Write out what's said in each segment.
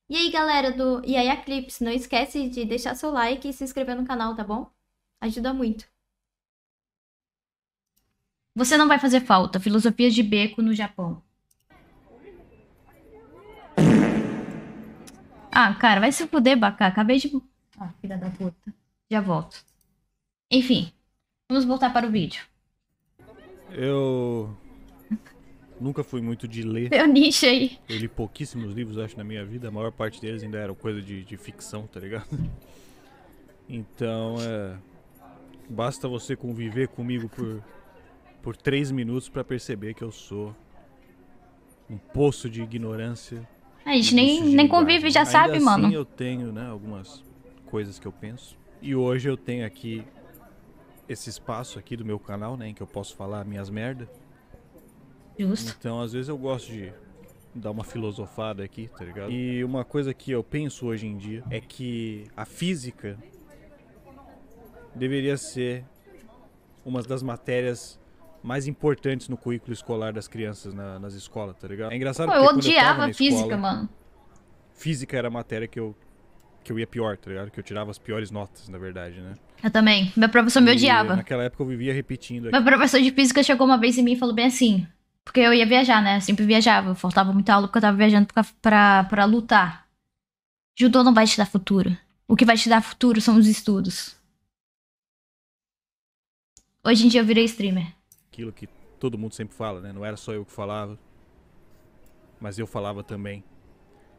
E aí, galera do Yaya Clips, não esquece de deixar seu like e se inscrever no canal, tá bom? Ajuda muito. Você não vai fazer falta. Filosofias de beco no Japão. Ah, cara, vai se fuder, Bacá. Acabei de... Ah, filha da puta. Já volto. Enfim, vamos voltar para o vídeo. Eu nunca fui muito de ler. Seu nicho aí. Eu li pouquíssimos livros, acho, na minha vida. A maior parte deles ainda era coisa de ficção, tá ligado? Então, basta você conviver comigo por 3 minutos pra perceber que eu sou um poço de ignorância A e gente vícios de nem convive, linguagem. já Ainda sabe, assim, mano. eu tenho, né, algumas coisas que eu penso. E hoje eu tenho aqui esse espaço aqui do meu canal, né, em que eu posso falar minhas merdas. Justo. Então, às vezes eu gosto de dar uma filosofada aqui, tá ligado? E uma coisa que eu penso hoje em dia é que a física deveria ser uma das matérias mais importantes no currículo escolar das crianças nas escolas, tá ligado? É engraçado Pô, eu porque quando eu tava odiava na física, escola, mano. física era a matéria que eu ia pior, tá ligado? Que eu tirava as piores notas, na verdade, né? Eu também. Meu professor me E odiava. naquela época eu vivia repetindo Meu aqui. professor de física chegou uma vez em mim e falou bem assim. Porque eu ia viajar, né? Eu sempre viajava. Eu faltava muita aula porque eu tava viajando pra lutar. Judô não vai te dar futuro. O que vai te dar futuro são os estudos. Hoje em dia eu virei streamer. Aquilo que todo mundo sempre fala, né? Não era só eu que falava, mas eu falava também.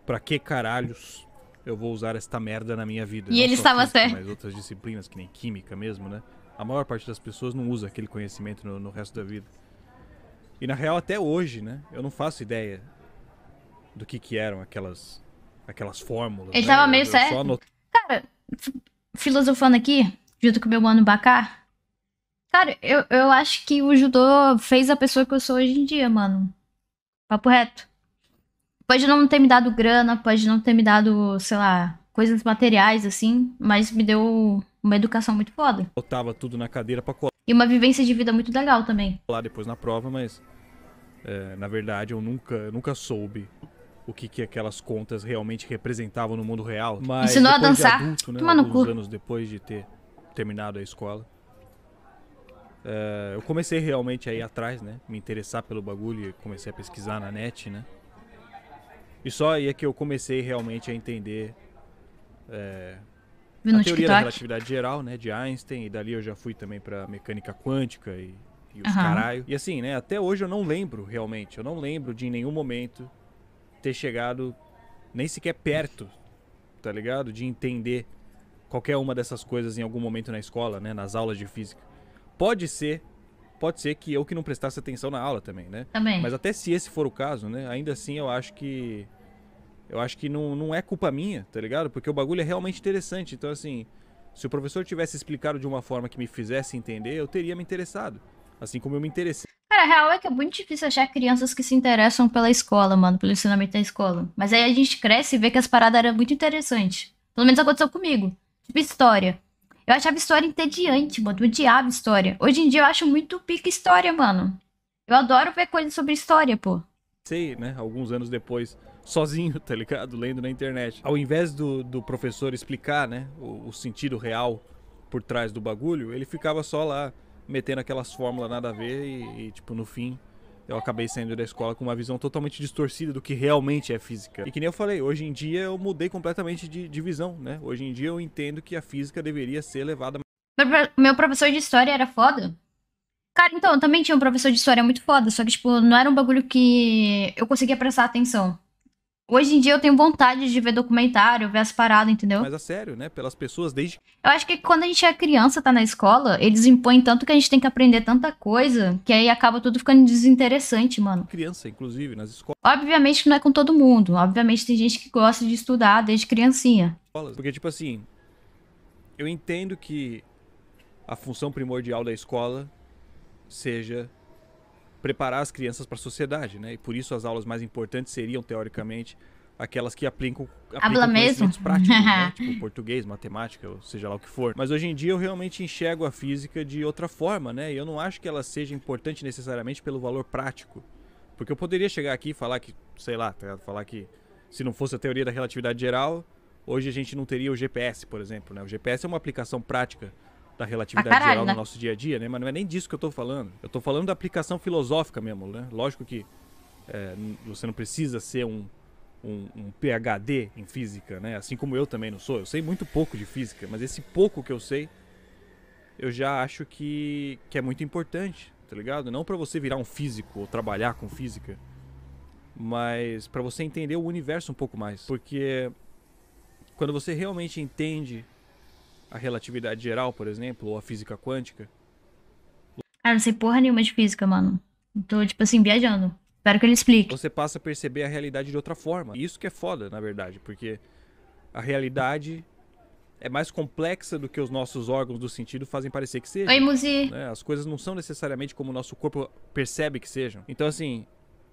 Pra que caralhos eu vou usar esta merda na minha vida? E Não ele só estava física, certo. mas outras disciplinas, que nem química mesmo, né? A maior parte das pessoas não usa aquele conhecimento no resto da vida. E na real, até hoje, né? Eu não faço ideia do que eram aquelas fórmulas, Ele né? tava Eu, meio eu só certo. anotei Cara, filosofando aqui, junto com o meu mano Bacá. Cara, eu acho que o judô fez a pessoa que eu sou hoje em dia, mano. Papo reto. Pode não ter me dado grana, pode não ter me dado, sei lá, coisas materiais, assim, mas me deu uma educação muito foda. tudo na cadeira pra E uma vivência de vida muito legal também. colar depois na prova, mas na verdade eu nunca soube o que aquelas contas realmente representavam no mundo real. Mas Ensinou a depois de dançar? adulto, né? Toma no Alguns cu. anos depois de ter terminado a escola, eu comecei realmente a ir atrás, né? Me interessar pelo bagulho e comecei a pesquisar na net, né? E só aí é que eu comecei realmente a entender Vi a no teoria da TikTok. relatividade geral, né? De Einstein, e dali eu já fui também pra mecânica quântica e os Aham. caralho. E assim, né? Até hoje eu não lembro realmente, eu não lembro de em nenhum momento ter chegado nem sequer perto, tá ligado? De entender qualquer uma dessas coisas em algum momento na escola, né? Nas aulas de física. Pode ser que eu que não prestasse atenção na aula também, né? Também. Mas até se esse for o caso, né? Ainda assim eu acho que não é culpa minha, tá ligado? Porque o bagulho é realmente interessante. Então, assim, se o professor tivesse explicado de uma forma que me fizesse entender, eu teria me interessado. Assim como eu me interessei. Cara, a real é que é muito difícil achar crianças que se interessam pela escola, mano, pelo ensinamento da escola. Mas aí a gente cresce e vê que as paradas eram muito interessantes. Pelo menos aconteceu comigo. Tipo, história. Eu achava história entediante, mano. Eu odiava história. Hoje em dia eu acho muito pica história, mano. Eu adoro ver coisas sobre história, pô. Né, alguns anos depois, sozinho, tá ligado? Lendo na internet. Ao invés do professor explicar, né, o sentido real por trás do bagulho, ele ficava só lá metendo aquelas fórmulas nada a ver tipo, no fim, eu acabei saindo da escola com uma visão totalmente distorcida do que realmente é física. E que nem eu falei, hoje em dia eu mudei completamente de visão, né? Hoje em dia eu entendo que a física deveria ser levada. Meu professor de história era foda. Cara, então, eu também tinha um professor de história muito foda, só que, tipo, não era um bagulho que eu conseguia prestar atenção. Hoje em dia eu tenho vontade de ver documentário, ver as paradas, entendeu? Mais a sério, né? Pelas pessoas desde Eu acho que quando a gente é criança, tá na escola, eles impõem tanto que a gente tem que aprender tanta coisa, que aí acaba tudo ficando desinteressante, mano. criança, inclusive, nas Obviamente que não é com todo mundo. Obviamente tem gente que gosta de estudar desde criancinha. escolas. Porque, tipo assim, eu entendo que a função primordial da escola seja preparar as crianças para a sociedade, né? E por isso as aulas mais importantes seriam, teoricamente, aquelas que Habla aplicam mesmo? conhecimentos práticos, né? Tipo português, matemática, ou seja lá o que for. Mas hoje em dia eu realmente enxergo a física de outra forma, né? E eu não acho que ela seja importante necessariamente pelo valor prático. Porque eu poderia chegar aqui e falar que, sei lá, falar que Se não fosse a teoria da relatividade geral, hoje a gente não teria o GPS, por exemplo, né? O GPS é uma aplicação prática da relatividade geral no nosso dia a dia, né? Mas não é nem disso que eu tô falando. Eu tô falando da aplicação filosófica mesmo, né? Lógico que você não precisa ser um PhD em física, né? Assim como eu também não sou. Eu sei muito pouco de física, mas esse pouco que eu sei, eu já acho que é muito importante, tá ligado? Não pra você virar um físico ou trabalhar com física, mas pra você entender o universo um pouco mais. Porque quando você realmente entende a relatividade geral, por exemplo, ou a física quântica... Cara, não sei porra nenhuma de física, mano. Tô, tipo assim, viajando. Espero que ele explique. Você passa a perceber a realidade de outra forma. Isso que é foda, na verdade, porque a realidade é mais complexa do que os nossos órgãos do sentido fazem parecer que seja. Oi, Muzi. Né? As coisas não são necessariamente como o nosso corpo percebe que sejam. Então, assim,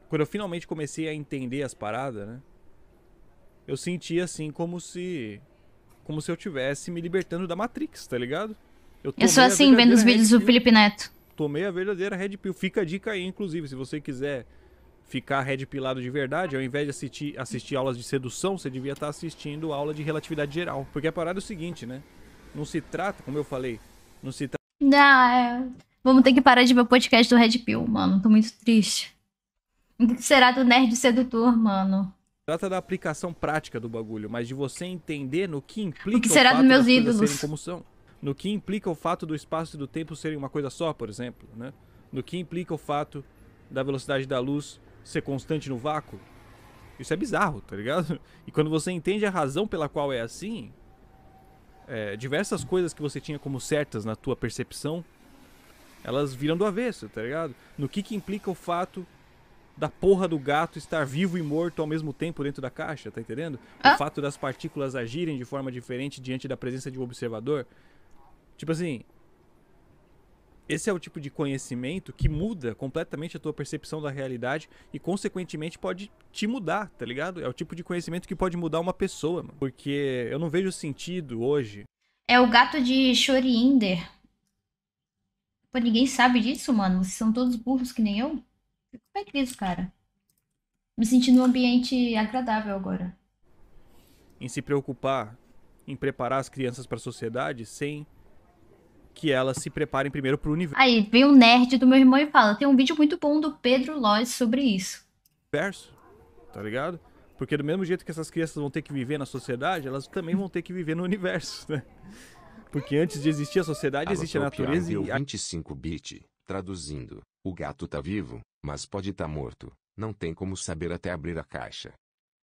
quando eu finalmente comecei a entender as paradas, né? Eu senti assim como se eu tivesse me libertando da Matrix, tá ligado? Eu sou assim, vendo os vídeos do Felipe Neto. Tomei a verdadeira Red Pill. Fica a dica aí, inclusive, se você quiser ficar red pillado de verdade, ao invés de assistir aulas de sedução, você devia estar assistindo aula de relatividade geral. Porque a parada é o seguinte, né? Não se trata, como eu falei, não se trata... Vamos ter que parar de ver o podcast do Red Pill, mano. Tô muito triste. O que será do nerd sedutor, mano? Trata da aplicação prática do bagulho, mas de você entender no que implica o que será dos meus ídolos serem como são. No que implica o fato do espaço e do tempo serem uma coisa só, por exemplo, né? No que implica o fato da velocidade da luz ser constante no vácuo. Isso é bizarro, tá ligado? E quando você entende a razão pela qual é assim, diversas coisas que você tinha como certas na tua percepção, elas viram do avesso, tá ligado? No que implica o fato da porra do gato estar vivo e morto ao mesmo tempo dentro da caixa, tá entendendo? O fato das partículas agirem de forma diferente diante da presença de um observador. Tipo assim, esse é o tipo de conhecimento que muda completamente a tua percepção da realidade e, consequentemente, pode te mudar, tá ligado? É o tipo de conhecimento que pode mudar uma pessoa, mano. Porque eu não vejo sentido hoje... É o gato de Schrödinger. Pô, ninguém sabe disso, mano. Vocês são todos burros que nem eu. Fico feliz, cara. Me sentindo num ambiente agradável agora. Em se preocupar em preparar as crianças para a sociedade sem que elas se preparem primeiro pro universo. Aí, vem um nerd do meu irmão e fala, tem um vídeo muito bom do Pedro Loz sobre isso. Tá ligado? Porque do mesmo jeito que essas crianças vão ter que viver na sociedade, elas também vão ter que viver no universo, né? Porque antes de existir a sociedade, existe a natureza e... 25-bit, traduzindo, o gato tá vivo, mas pode tá morto. Não tem como saber até abrir a caixa.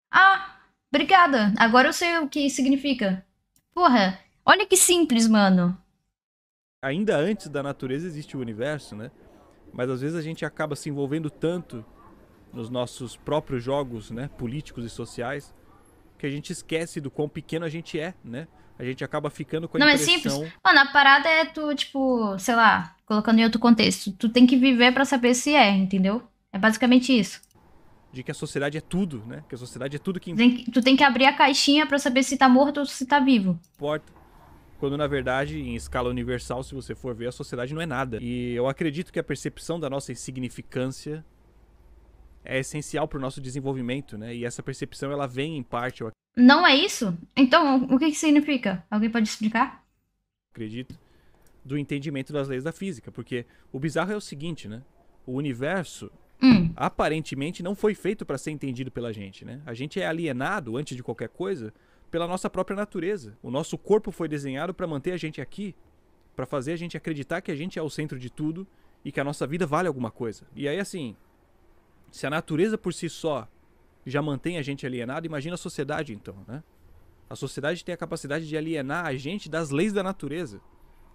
Ah, obrigada. Agora eu sei o que significa. Porra, olha que simples, mano. Ainda antes da natureza existe o universo, né? Mas às vezes a gente acaba se envolvendo tanto nos nossos próprios jogos, né, políticos e sociais, que a gente esquece do quão pequeno a gente é, né? A gente acaba ficando com a impressão... Não, é simples. Mano, a parada é tu, tipo, sei lá, colocando em outro contexto. Tu tem que viver pra saber se é, entendeu? É basicamente isso. De que a sociedade é tudo, né? Que a sociedade é tudo que Tu tem que abrir a caixinha pra saber se tá morto ou se tá vivo. importa. Quando, na verdade, em escala universal, se você for ver, a sociedade não é nada. E eu acredito que a percepção da nossa insignificância é essencial para o nosso desenvolvimento, né? E essa percepção, ela vem, em parte, eu Não é isso? Então, o que significa? Alguém pode explicar? acredito, do entendimento das leis da física. Porque o bizarro é o seguinte, né? O universo, aparentemente, não foi feito para ser entendido pela gente, né? A gente é alienado, antes de qualquer coisa, pela nossa própria natureza. O nosso corpo foi desenhado para manter a gente aqui, para fazer a gente acreditar que a gente é o centro de tudo e que a nossa vida vale alguma coisa. E aí, assim, se a natureza por si só já mantém a gente alienado, imagina a sociedade, então, né? A sociedade tem a capacidade de alienar a gente das leis da natureza.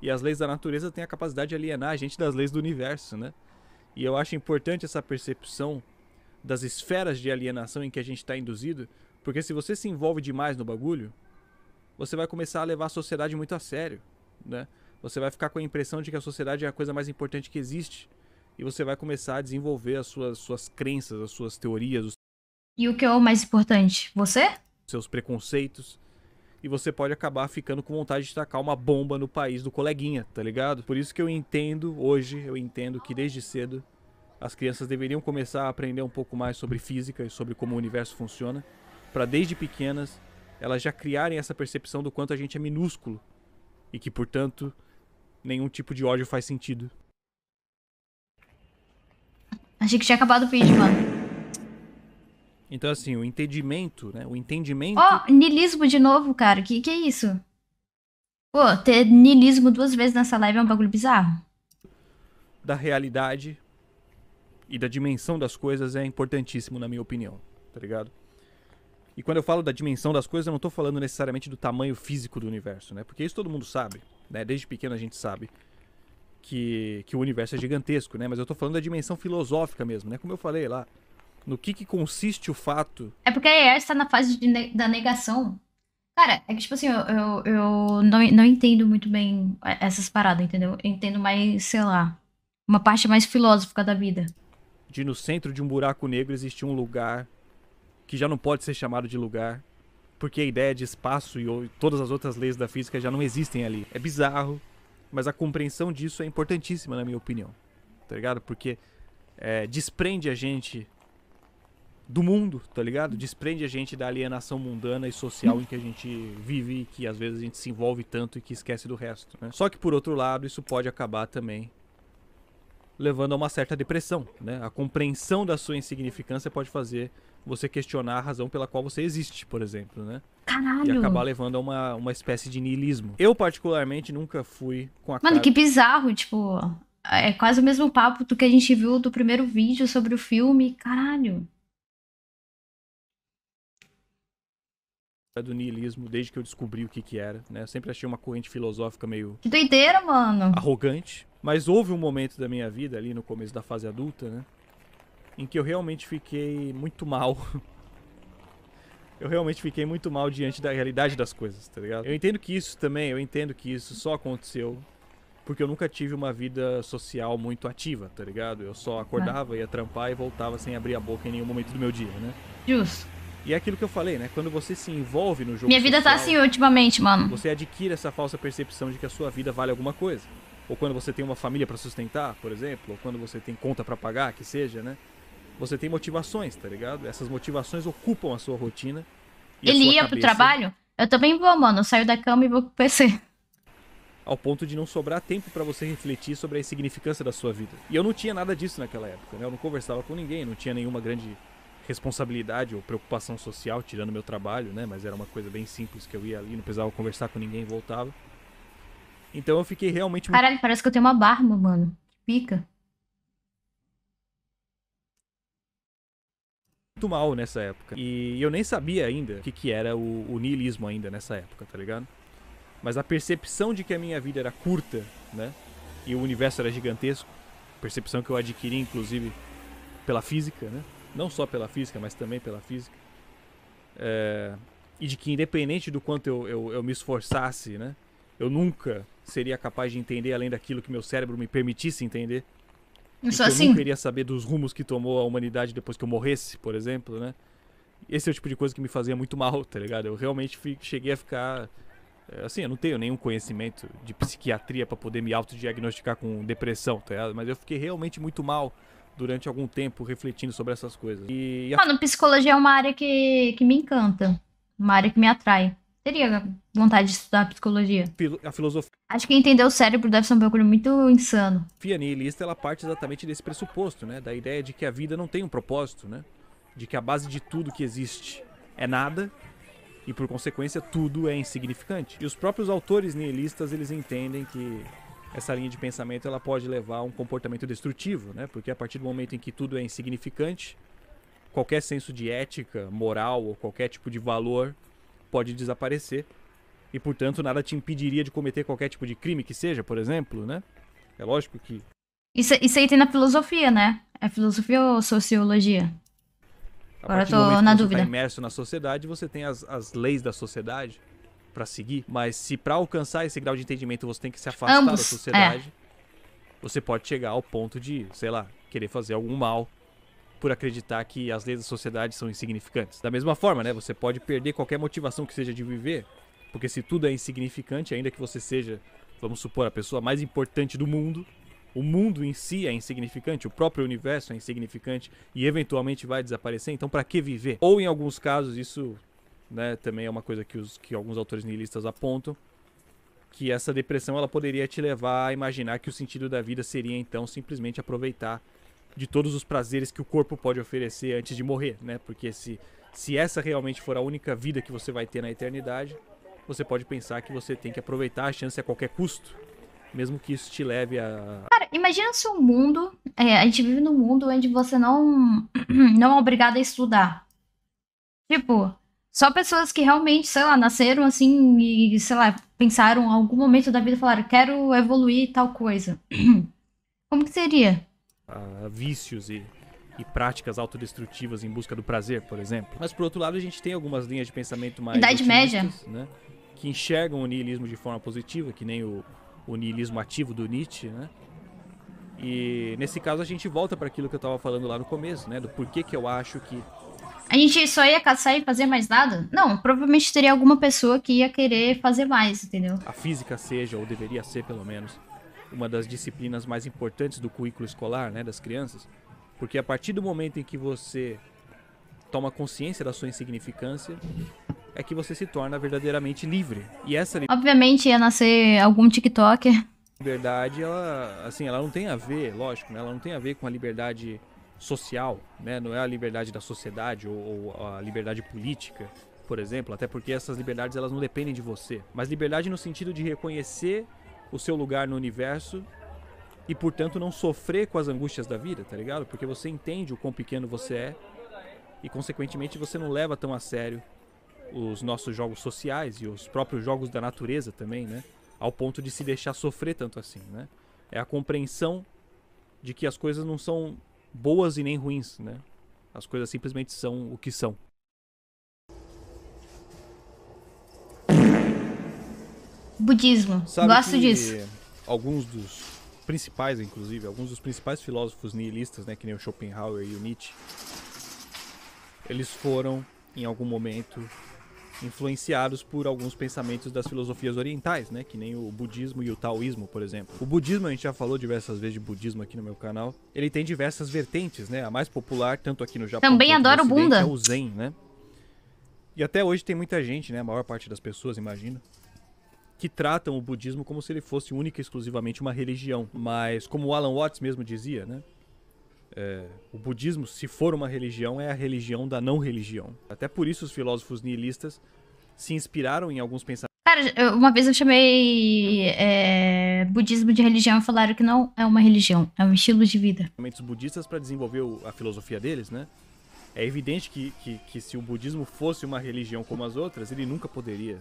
E as leis da natureza têm a capacidade de alienar a gente das leis do universo, né? E eu acho importante essa percepção das esferas de alienação em que a gente está induzido, porque se você se envolve demais no bagulho, você vai começar a levar a sociedade muito a sério, né? Você vai ficar com a impressão de que a sociedade é a coisa mais importante que existe. E você vai começar a desenvolver as suas crenças, as suas teorias, os E o que é o mais importante? Você? seus preconceitos. E você pode acabar ficando com vontade de tacar uma bomba no país do coleguinha, tá ligado? Por isso que eu entendo que desde cedo as crianças deveriam começar a aprender um pouco mais sobre física e sobre como o universo funciona, para desde pequenas elas já criarem essa percepção do quanto a gente é minúsculo e que, portanto, nenhum tipo de ódio faz sentido. Achei que tinha acabado o vídeo, mano. Então, assim, o entendimento, né? O entendimento... Ó, niilismo de novo, cara. Que é isso? Pô, ter niilismo 2 vezes nessa live é um bagulho bizarro. Da realidade e da dimensão das coisas é importantíssimo, na minha opinião, tá ligado? E quando eu falo da dimensão das coisas, eu não tô falando necessariamente do tamanho físico do universo, né? Porque isso todo mundo sabe, né? Desde pequeno a gente sabe que o universo é gigantesco, né? Mas eu tô falando da dimensão filosófica mesmo, né? Como eu falei lá, no que consiste o fato... É porque a AI está na fase da negação. Cara, é que tipo assim, eu não entendo muito bem essas paradas, entendeu? Eu entendo mais, sei lá, uma parte mais filosófica da vida. De no centro de um buraco negro existir um lugar que já não pode ser chamado de lugar, porque a ideia de espaço e todas as outras leis da física já não existem ali. É bizarro, mas a compreensão disso é importantíssima, na minha opinião, tá ligado? Porque desprende a gente do mundo, tá ligado? Desprende a gente da alienação mundana e social em que a gente vive e que às vezes a gente se envolve tanto e que esquece do resto, né? Só que por outro lado, isso pode acabar também levando a uma certa depressão, né? A compreensão da sua insignificância pode fazer você questionar a razão pela qual você existe, por exemplo, né? Caralho. E acabar levando a uma espécie de niilismo. Eu, particularmente, nunca fui com a Mano, que bizarro, tipo... É quase o mesmo papo do que a gente viu do primeiro vídeo sobre o filme. Caralho. do niilismo desde que eu descobri o que era, né? Eu sempre achei uma corrente filosófica meio... Que doideira, mano. Arrogante. Mas houve um momento da minha vida, ali no começo da fase adulta, né? Em que eu realmente fiquei muito mal. Eu realmente fiquei muito mal diante da realidade das coisas, tá ligado? Eu entendo que isso só aconteceu porque eu nunca tive uma vida social muito ativa, tá ligado? Eu só acordava, ia trampar e voltava sem abrir a boca em nenhum momento do meu dia, né? Justo. E é aquilo que eu falei, né? Quando você se envolve no jogo Minha vida social, tá assim ultimamente, mano. você adquire essa falsa percepção de que a sua vida vale alguma coisa. Ou quando você tem uma família pra sustentar, por exemplo, ou quando você tem conta pra pagar, que seja, né? Você tem motivações, tá ligado? Essas motivações ocupam a sua rotina. E Ele a sua ia pro trabalho? Eu também vou, mano. Eu saio da cama e vou pro PC. Ao ponto de não sobrar tempo pra você refletir sobre a insignificância da sua vida. E eu não tinha nada disso naquela época, né? Eu não conversava com ninguém, não tinha nenhuma grande responsabilidade ou preocupação social, tirando meu trabalho, né? Mas era uma coisa bem simples, que eu ia ali, não precisava conversar com ninguém e voltava. Então eu fiquei realmente... Caralho, parece que eu tenho uma barba, mano. Pica. muito mal nessa época. E eu nem sabia ainda o que era o niilismo ainda nessa época, tá ligado? Mas a percepção de que a minha vida era curta, né? E o universo era gigantesco. Percepção que eu adquiri, inclusive, pela física, né? Não só pela física, mas também pela física. E de que independente do quanto eu me esforçasse, né? Eu nunca seria capaz de entender além daquilo que meu cérebro me permitisse entender. Eu que sou eu assim. nunca iria saber dos rumos que tomou a humanidade depois que eu morresse, por exemplo, né? Esse é o tipo de coisa que me fazia muito mal, tá ligado? Eu realmente cheguei a ficar... Assim, eu não tenho nenhum conhecimento de psiquiatria pra poder me autodiagnosticar com depressão, tá ligado? Mas eu fiquei realmente muito mal durante algum tempo refletindo sobre essas coisas. Mano, psicologia é uma área que me encanta. Uma área que me atrai. Teria vontade de estudar psicologia. A filosofia Acho que entender o cérebro deve ser um bagulho muito insano. nihilista, ela parte exatamente desse pressuposto, né? Da ideia de que a vida não tem um propósito, né? De que a base de tudo que existe é nada e, por consequência, tudo é insignificante. E os próprios autores nihilistas, eles entendem que essa linha de pensamento ela pode levar a um comportamento destrutivo, né? Porque a partir do momento em que tudo é insignificante, qualquer senso de ética, moral ou qualquer tipo de valor pode desaparecer. E, portanto, nada te impediria de cometer qualquer tipo de crime que seja, por exemplo, né? É lógico que... Isso aí tem na filosofia, né? É filosofia ou sociologia? Agora eu tô na dúvida. Você tá imerso na sociedade, você tem as leis da sociedade pra seguir. Mas se pra alcançar esse grau de entendimento você tem que se afastar da sociedade, você pode chegar ao ponto de, sei lá, querer fazer algum mal por acreditar que as leis da sociedade são insignificantes. Da mesma forma, né? Você pode perder qualquer motivação que seja de viver. Porque se tudo é insignificante, ainda que você seja, vamos supor, a pessoa mais importante do mundo, o mundo em si é insignificante, o próprio universo é insignificante e eventualmente vai desaparecer, então para que viver? Ou em alguns casos, isso, né, também é uma coisa que alguns autores nihilistas apontam, que essa depressão ela poderia te levar a imaginar que o sentido da vida seria então simplesmente aproveitar de todos os prazeres que o corpo pode oferecer antes de morrer, né? Porque se essa realmente for a única vida que você vai ter na eternidade, você pode pensar que você tem que aproveitar a chance a qualquer custo, mesmo que isso te leve a... Cara, imagina se o mundo... a gente vive num mundo onde você não é obrigado a estudar. Tipo, só pessoas que realmente, sei lá, nasceram assim e, sei lá, pensaram em algum momento da vida e falaram, quero evoluir tal coisa. Como que seria? vícios e práticas autodestrutivas em busca do prazer, por exemplo. Mas por outro lado, a gente tem algumas linhas de pensamento mais Idade Média, né, que enxergam o niilismo de forma positiva, que nem o niilismo ativo do Nietzsche, né? E nesse caso a gente volta para aquilo que eu estava falando lá no começo, né, do porquê que eu acho que a gente só ia caçar e fazer mais nada? Não, provavelmente teria alguma pessoa que ia querer fazer mais, entendeu? a física seja, ou deveria ser pelo menos, uma das disciplinas mais importantes do currículo escolar, né, das crianças, porque a partir do momento em que você toma consciência da sua insignificância, é que você se torna verdadeiramente livre. E essa Obviamente ia nascer algum TikToker. liberdade, ela, assim, ela não tem a ver, lógico, né, ela não tem a ver com a liberdade social, né, não é a liberdade da sociedade ou a liberdade política, por exemplo, até porque essas liberdades elas não dependem de você, mas liberdade no sentido de reconhecer o seu lugar no universo e, portanto, não sofrer com as angústias da vida, tá ligado? Porque você entende o quão pequeno você é e, consequentemente, você não leva tão a sério os nossos jogos sociais e os próprios jogos da natureza também, né? Ao ponto de se deixar sofrer tanto assim, né? É a compreensão de que as coisas não são boas e nem ruins, né? As coisas simplesmente são o que são. Budismo. Sabe Gosto que disso. alguns dos principais, inclusive, alguns dos principais filósofos nihilistas, né, que nem o Schopenhauer e o Nietzsche, eles foram, em algum momento, influenciados por alguns pensamentos das filosofias orientais, né, que nem o budismo e o taoísmo, por exemplo. O budismo, a gente já falou diversas vezes de budismo aqui no meu canal, ele tem diversas vertentes, né, a mais popular, tanto aqui no Japão Também quanto no adoro Ocidente, bunda. é o Zen, né. E até hoje tem muita gente, né, a maior parte das pessoas, imagino, que tratam o budismo como se ele fosse única e exclusivamente uma religião. Mas, como o Alan Watts mesmo dizia, né? O budismo, se for uma religião, é a religião da não religião. Até por isso os filósofos nihilistas se inspiraram em alguns pensamentos Cara, uma vez eu chamei budismo de religião e falaram que não é uma religião, é um estilo de vida. budistas para desenvolver a filosofia deles, né? É evidente que se o budismo fosse uma religião como as outras, ele nunca poderia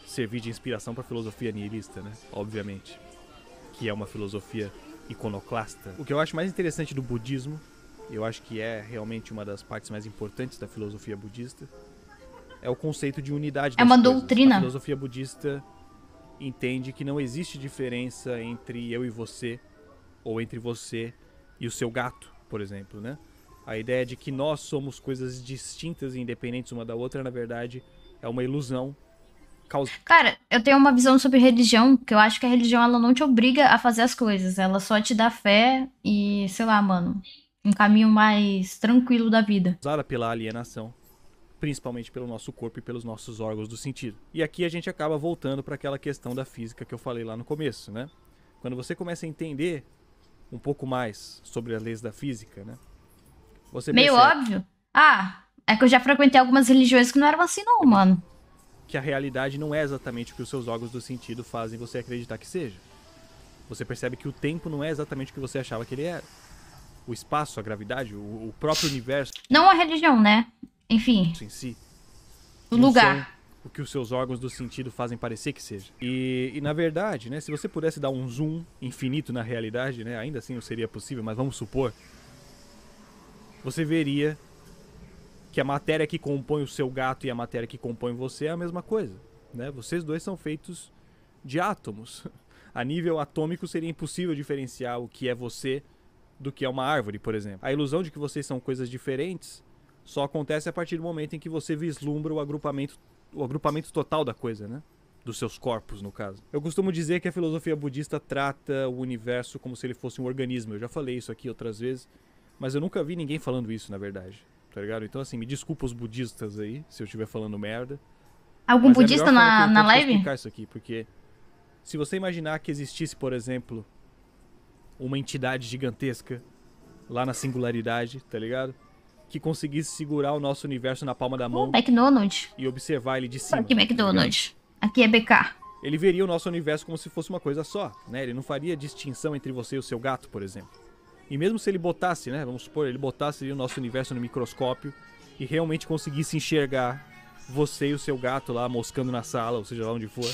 servir de inspiração para a filosofia nihilista, né? Obviamente, que é uma filosofia iconoclasta. O que eu acho mais interessante do budismo, eu acho que é realmente uma das partes mais importantes da filosofia budista, é o conceito de unidade das É uma coisas. doutrina. A filosofia budista entende que não existe diferença entre eu e você, ou entre você e o seu gato, por exemplo, né? A ideia de que nós somos coisas distintas e independentes uma da outra, na verdade, é uma ilusão. Cara, eu tenho uma visão sobre religião, que eu acho que a religião ela não te obriga a fazer as coisas, ela só te dá fé e, sei lá, mano, um caminho mais tranquilo da vida. Usada pela alienação, principalmente pelo nosso corpo e pelos nossos órgãos do sentido. E aqui a gente acaba voltando para aquela questão da física que eu falei lá no começo, né? Quando você começa a entender um pouco mais sobre as leis da física, né? Você Meio percebe óbvio. Ah, é que eu já frequentei algumas religiões que não eram assim não, mano. que a realidade não é exatamente o que os seus órgãos do sentido fazem você acreditar que seja. Você percebe que o tempo não é exatamente o que você achava que ele era. O espaço, a gravidade, o próprio universo Não a religião, né? Enfim, em si, o não lugar. são o que os seus órgãos do sentido fazem parecer que seja. E na verdade, né, se você pudesse dar um zoom infinito na realidade, né, ainda assim não seria possível, mas vamos supor, você veria que a matéria que compõe o seu gato e a matéria que compõe você é a mesma coisa, né? Vocês dois são feitos de átomos. A nível atômico seria impossível diferenciar o que é você do que é uma árvore, por exemplo. A ilusão de que vocês são coisas diferentes só acontece a partir do momento em que você vislumbra o agrupamento total da coisa, né? dos seus corpos, no caso. Eu costumo dizer que a filosofia budista trata o universo como se ele fosse um organismo. Eu já falei isso aqui outras vezes, mas eu nunca vi ninguém falando isso, na verdade. Tá ligado? Então, assim, me desculpa os budistas aí, se eu estiver falando merda. Algum Mas budista é a melhor forma que eu na encontro pra live? explicar isso aqui, porque se você imaginar que existisse, por exemplo, uma entidade gigantesca lá na singularidade, tá ligado? Que conseguisse segurar o nosso universo na palma da mão McDonald's. e observar ele de cima. Aqui, tá ligado? McDonald's. Aqui é BK. Ele veria o nosso universo como se fosse uma coisa só, né? Ele não faria distinção entre você e o seu gato, por exemplo. E mesmo se ele botasse, né? Vamos supor, ele botasse ali o nosso universo no microscópio e realmente conseguisse enxergar você e o seu gato lá moscando na sala, ou seja lá onde for,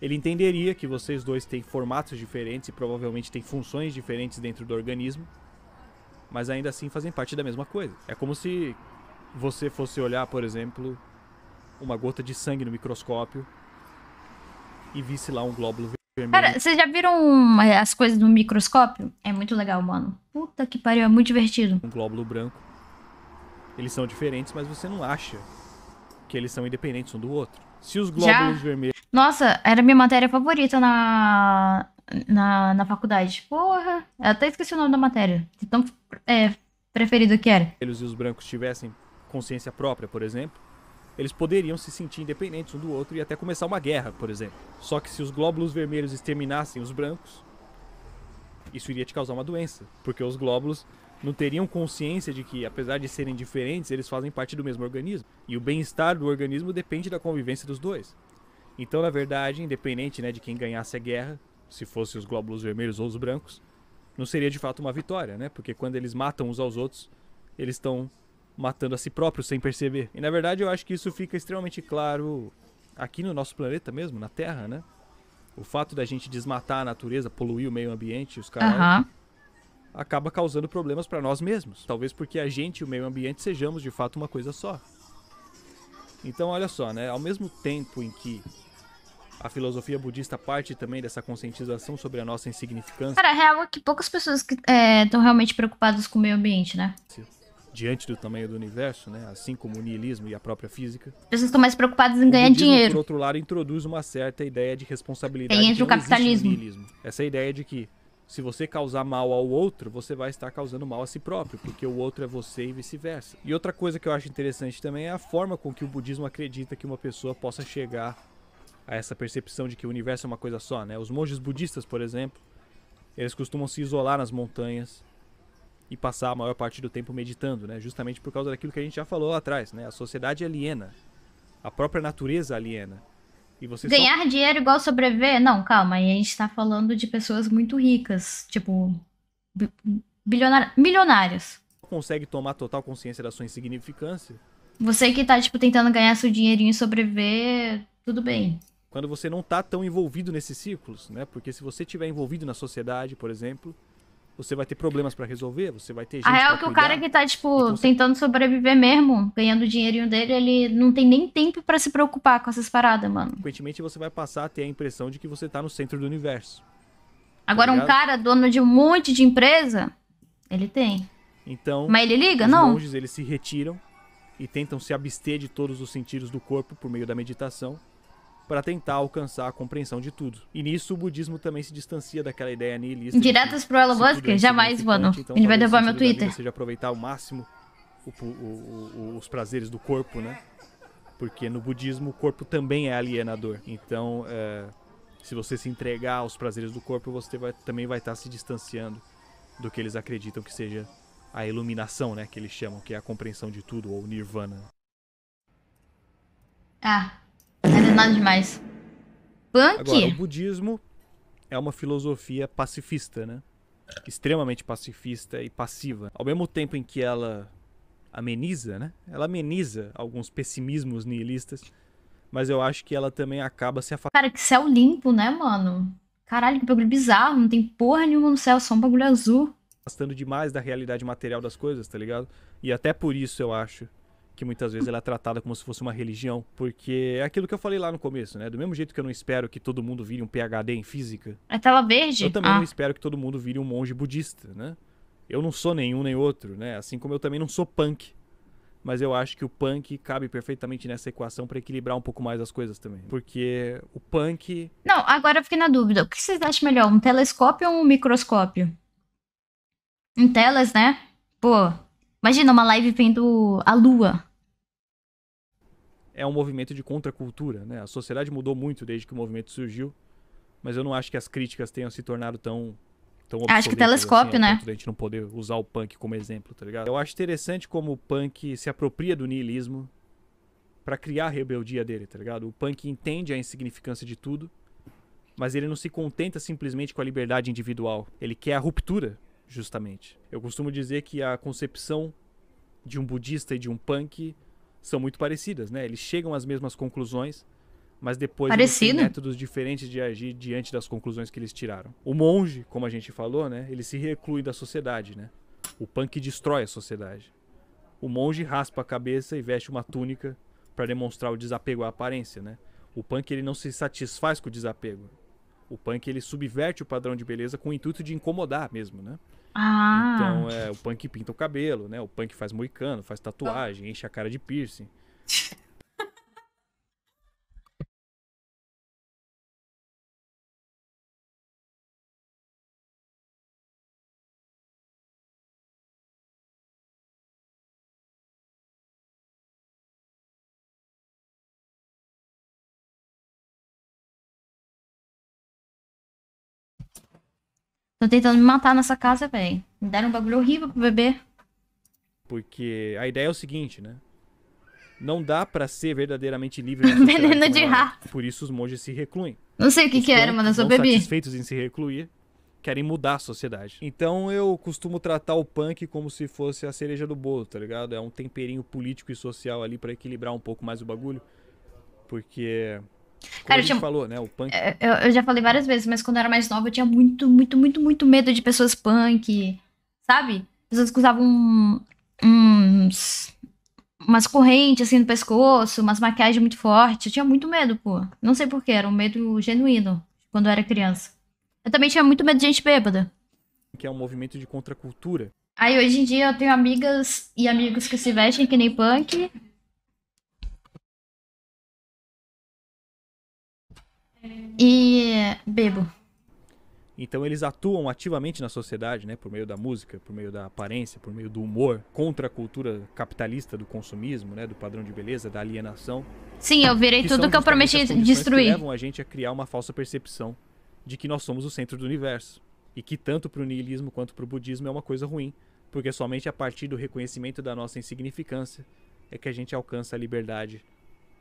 ele entenderia que vocês dois têm formatos diferentes e provavelmente têm funções diferentes dentro do organismo, mas ainda assim fazem parte da mesma coisa. É como se você fosse olhar, por exemplo, uma gota de sangue no microscópio e visse lá um glóbulo vermelho. Cara, vocês já viram as coisas no microscópio? É muito legal, mano. Puta que pariu, é muito divertido. Um glóbulo branco. Eles são diferentes, mas você não acha que eles são independentes um do outro. Se os glóbulos vermelhos Nossa, era minha matéria favorita na faculdade. Porra, eu até esqueci o nome da matéria. De tão preferido que era. e os brancos tivessem consciência própria, por exemplo, eles poderiam se sentir independentes um do outro e até começar uma guerra, por exemplo. Só que se os glóbulos vermelhos exterminassem os brancos, isso iria te causar uma doença, porque os glóbulos não teriam consciência de que, apesar de serem diferentes, eles fazem parte do mesmo organismo. E o bem-estar do organismo depende da convivência dos dois. Então, na verdade, independente, né, de quem ganhasse a guerra, se fosse os glóbulos vermelhos ou os brancos, não seria de fato uma vitória, né? Porque quando eles matam uns aos outros, eles estão matando a si próprios sem perceber. E na verdade eu acho que isso fica extremamente claro aqui no nosso planeta mesmo, na Terra, né? O fato da gente desmatar a natureza, poluir o meio ambiente, os caras, acaba causando problemas para nós mesmos. Talvez porque a gente e o meio ambiente sejamos de fato uma coisa só. Então olha só, né? Ao mesmo tempo em que a filosofia budista parte também dessa conscientização sobre a nossa insignificância. Cara, a real é que poucas pessoas estão realmente preocupadas com o meio ambiente, né? Diante do tamanho do universo, né? Assim como o niilismo e a própria física. As pessoas estão mais preocupadas em ganhar budismo, dinheiro. Por outro lado, introduz uma certa ideia de responsabilidade. Aí entra o que não existe no capitalismo. niilismo. Essa ideia de que se você causar mal ao outro, você vai estar causando mal a si próprio, porque o outro é você e vice-versa. E outra coisa que eu acho interessante também é a forma com que o budismo acredita que uma pessoa possa chegar a essa percepção de que o universo é uma coisa só, né? Os monges budistas, por exemplo, eles costumam se isolar nas montanhas e passar a maior parte do tempo meditando, né? Justamente por causa daquilo que a gente já falou lá atrás, né? A sociedade aliena, a própria natureza aliena. E você Ganhar dinheiro igual sobreviver? Não, calma, aí a gente tá falando de pessoas muito ricas, tipo, milionárias. só consegue tomar total consciência da sua insignificância Você que tá, tipo, tentando ganhar seu dinheirinho e sobreviver, tudo bem. quando você não tá tão envolvido nesses círculos, né? Porque se você estiver envolvido na sociedade, por exemplo, você vai ter problemas pra resolver, você vai ter gente A real pra é que o cuidar. cara que tá, tipo, Então, tentando sobreviver mesmo, ganhando o dinheirinho dele, ele não tem nem tempo pra se preocupar com essas paradas, mano. Consequentemente, você vai passar a ter a impressão de que você tá no centro do universo. Agora, um ligado? cara dono de um monte de empresa, ele tem. Então, Mas ele liga? os Não. monges, eles se retiram e tentam se abster de todos os sentidos do corpo por meio da meditação para tentar alcançar a compreensão de tudo. E nisso o budismo também se distancia daquela ideia nihilista. Diretas pro Elon Musk? Jamais, mano. Então, Ele vai talvez o derrubar meu sentido da vida Twitter. seja aproveitar ao máximo os prazeres do corpo, né? Porque no budismo o corpo também é alienador. Então, se você se entregar aos prazeres do corpo, você também vai estar se distanciando do que eles acreditam que seja a iluminação, né? Que eles chamam, que é a compreensão de tudo, ou nirvana. Ah, não é nada demais. Punk? Agora, o budismo é uma filosofia pacifista, né? Extremamente pacifista e passiva. Ao mesmo tempo em que ela ameniza, né? Ela ameniza alguns pessimismos nihilistas, mas eu acho que ela também acaba se Cara, que céu limpo, né, mano? Caralho, que bagulho bizarro. Não tem porra nenhuma no céu, só um bagulho azul. afastando demais da realidade material das coisas, tá ligado? E até por isso eu acho que muitas vezes ela é tratada como se fosse uma religião, porque é aquilo que eu falei lá no começo, né? Do mesmo jeito que eu não espero que todo mundo vire um PhD em física, É tela verde? eu também não espero que todo mundo vire um monge budista, né? Eu não sou nenhum nem outro, né? Assim como eu também não sou punk, Mas eu acho que o punk cabe perfeitamente nessa equação pra equilibrar um pouco mais as coisas também. Porque o punk... Não, agora eu fiquei na dúvida. O que vocês acham melhor? Um telescópio ou um microscópio? Um teles, né? Pô, imagina uma live vendo a lua. é um movimento de contracultura, né? A sociedade mudou muito desde que o movimento surgiu, mas eu não acho que as críticas tenham se tornado tão obsoletas Acho que o telescópio, assim, ao né? ponto de a gente não poder usar o punk como exemplo, tá ligado? Eu acho interessante como o punk se apropria do niilismo pra criar a rebeldia dele, tá ligado? O punk entende a insignificância de tudo, mas ele não se contenta simplesmente com a liberdade individual. Ele quer a ruptura, justamente. Eu costumo dizer que a concepção de um budista e de um punk são muito parecidas, né? Eles chegam às mesmas conclusões, mas depois eles têm Parecido? métodos diferentes de agir diante das conclusões que eles tiraram. O monge, como a gente falou, né? Ele se reclui da sociedade, né? O punk destrói a sociedade. O monge raspa a cabeça e veste uma túnica para demonstrar o desapego à aparência, né? O punk ele não se satisfaz com o desapego. O punk ele subverte o padrão de beleza com o intuito de incomodar mesmo, né? Ah. Então, o punk pinta o cabelo, né? O punk faz moicano, faz tatuagem, enche a cara de piercing. Tô tentando me matar nessa casa, velho. Me deram um bagulho horrível pro bebê. Porque a ideia é o seguinte, né? Não dá pra ser verdadeiramente livre na sociedade Veneno como de ela é. rato. Por isso os monges se recluem. Não sei o que Os que era, punks, mano. Eu só não bebi. satisfeitos em se recluir, querem mudar a sociedade. Então eu costumo tratar o punk como se fosse a cereja do bolo, tá ligado? É um temperinho político e social ali pra equilibrar um pouco mais o bagulho. Porque, como Cara, a gente falou, né? O punk eu já falei várias vezes, mas quando eu era mais nova eu tinha muito, muito, muito, muito medo de pessoas punk, sabe? Pessoas que usavam umas correntes assim no pescoço, umas maquiagens muito fortes. Eu tinha muito medo, pô. Não sei por quê, era um medo genuíno quando eu era criança. Eu também tinha muito medo de gente bêbada. é um movimento de contracultura. Aí hoje em dia eu tenho amigas e amigos que se vestem que nem punk. E bebo. Então eles atuam ativamente na sociedade, né, por meio da música, por meio da aparência, por meio do humor, contra a cultura capitalista do consumismo, né, do padrão de beleza, da alienação. Sim, eu virei Que tudo são que eu justamente prometi as condições destruir. que levam a gente a criar uma falsa percepção de que nós somos o centro do universo. E que tanto para o niilismo quanto para o budismo é uma coisa ruim, porque somente a partir do reconhecimento da nossa insignificância é que a gente alcança a liberdade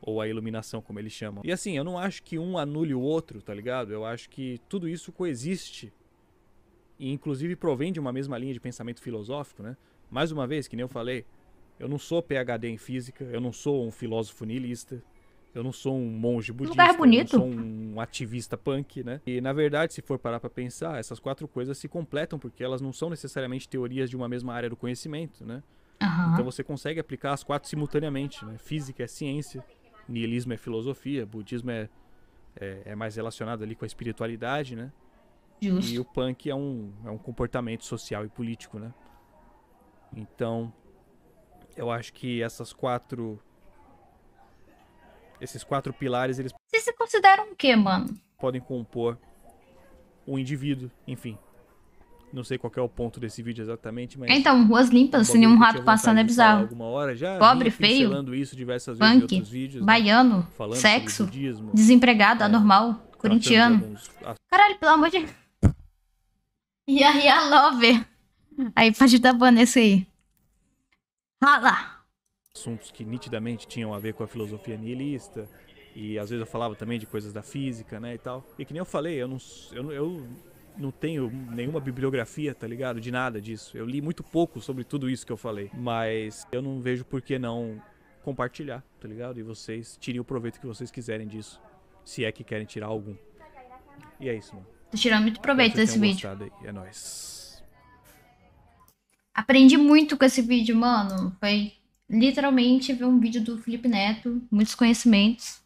ou a iluminação, como eles chamam. E assim, eu não acho que um anule o outro, tá ligado? Eu acho que tudo isso coexiste e inclusive provém de uma mesma linha de pensamento filosófico, né? Mais uma vez, que nem eu falei, eu não sou PhD em física, eu não sou um filósofo niilista, eu não sou um monge budista, lugar bonito. eu não sou um ativista punk, né? E na verdade, se for parar pra pensar, essas quatro coisas se completam porque elas não são necessariamente teorias de uma mesma área do conhecimento, né? Aham. Então você consegue aplicar as quatro simultaneamente, né? Física é ciência, niilismo é filosofia, budismo é mais relacionado ali com a espiritualidade, né? E Justo. o punk é um comportamento social e político, né? Então, eu acho que esses quatro pilares, eles Vocês se consideram o quê, mano? podem compor um indivíduo, enfim. Não sei qual que é o ponto desse vídeo exatamente, mas Então, ruas limpas, sem nenhum rato passando é bizarro. Alguma hora já Pobre, vinha feio, pincelando isso diversas vezes em punk, outros vídeos, né? baiano, Falando sexo, sobre budismo, desempregado, anormal, tratando de corintiano. alguns Caralho, pelo amor de... Yaya Lover. Aí, pode dar ban nesse aí. Rala. assuntos que nitidamente tinham a ver com a filosofia nihilista, e às vezes eu falava também de coisas da física, né, e tal. E que nem eu falei, eu não tenho nenhuma bibliografia, tá ligado? De nada disso. Eu li muito pouco sobre tudo isso que eu falei, mas eu não vejo por que não compartilhar, tá ligado? E vocês tirem o proveito que vocês quiserem disso, se é que querem tirar algum. E é isso, mano. Tô tirando muito proveito Espero que desse vocês vídeo. tenham gostado aí. É nóis. Aprendi muito com esse vídeo, mano. Foi literalmente ver um vídeo do Felipe Neto, muitos conhecimentos.